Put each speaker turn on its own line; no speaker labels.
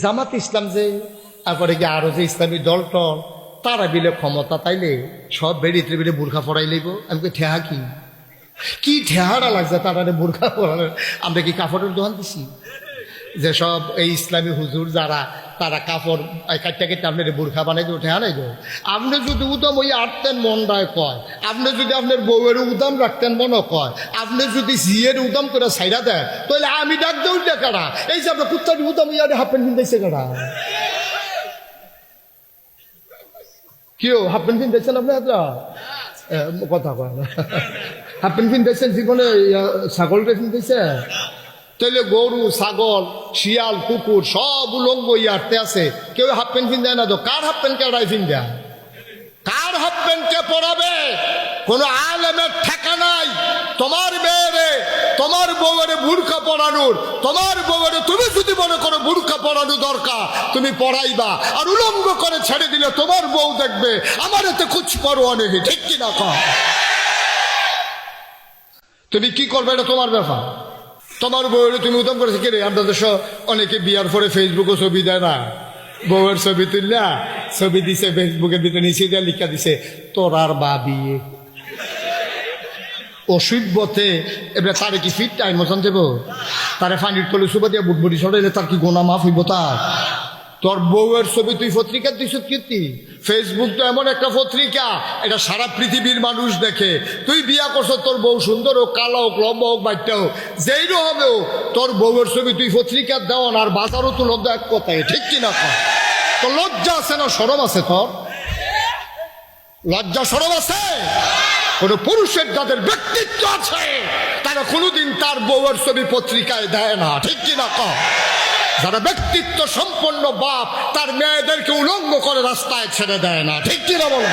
জামাত ইসলাম যে তারপরে কি আরো যে ইসলামী দল টল তারা বিলে ক্ষমতা তাইলে সব বেরিয়ে বেরিয়ে বোরখা পড়াই লইব। আমি ঠেহা কি ঠেহাটা লাগছে তারা বোরখা পড়ানোর? আমরা কি কাপড়ের দোকান দিছি? যে সব এই ইসলামী হুজুর যারা তারা কাপড় কাটতে কেটে আপনার বোরখা বানাই দেবো, ঠেহা নাই দেবো। আপনি যদি উদম ওই আটতেন মনটায় কয়, আপনি যদি আপনার বউয়ের উদম রাখতেন মনে কয়, আপনি যদি জিয়ের উদম করে সাইরা দেয়, তাহলে আমি ডাক দেউ কারা? এই যে আপনার কুত্তার উদম ইয়ারে হাফ প্যান্ট কিনতেছে কারা? কেউ হাফ প্যান্ট কিনতেছেন আপনার কথা কয় না। হাফ প্যান্ট কিনতেছেন জীবনে? ছাগলটা কিনতেছে? তাহলে গরু ছাগল শিয়াল কুকুর সব উলঙ্গ ইয়ারতে আছে, কেউ হাফ প্যান্ট কিন দেয় না তো। কার হাফ প্যান্ট কেডাই কিন দেয়? কার হাফ প্যান্ট কে পরাবে? কোন আলেমের ঠেকা নাই তোমার মেয়েরে তোমার বউয়ের বুরখা পরানোর। তোমার বউয়ের তুমি যদি মনে করো বুরখা পরানো দরকার, তুমি পরাইবা, আর উলঙ্গ করে ছেড়ে দিলে তোমার বউ দেখবে আমার এতে কুচ করো অনেকে, ঠিক কিনা কর? তুমি কি করবে এটা তোমার ব্যাপার। তোমার বউয়ের তুমি উদম করেছে কে রে? আপনাদের অনেকে বিয়ার পরে ফেসবুকে ছবি দেয় না, বউয়ের ছবি তুললা ছবি দিছে ফেসবুকের ভিতরে নিচে দিয়ে লিখা দিছে তোরার বা বিয়ে। অসভ্যতে এবার তারে কি ফিট টাইম মতন দেব? তারে ফানির তলে সুবা দিয়ে বুটবুটি সরাইলে তার কি গোনা মাফ হইব? তার তোর বউয়ের ছবি তুই পত্রিকা দিস কীর্তি? ফেসবুক তো এমন একটা পত্রিকা, এটা সারা পৃথিবীর মানুষ দেখে। তুই বিয়া করছ, তোর বউ সুন্দর হোক, কালো হোক, লম্বা হোক, বাচ্চা হোক, যেই হবে তোর বউয়ের ছবি তুই পত্রিকার দেওয়ান আর বাজারও তো লজ্জা এক কথায়, ঠিক কিনা? তোর লজ্জা আছে না শরম আছে? তোর লজ্জা শরম আছে? কোন পুরুষের যাদের ব্যক্তিত্ব আছে তারা কোনোদিন তার বউয়ের ছবি পত্রিকায় দেয় না, ঠিক কিনা? যারা ব্যক্তিত্ব সম্পন্ন বাপ তার মেয়েদেরকে উলঙ্গ করে রাস্তায় ছেড়ে দেয় না, ঠিক কিনা বলো?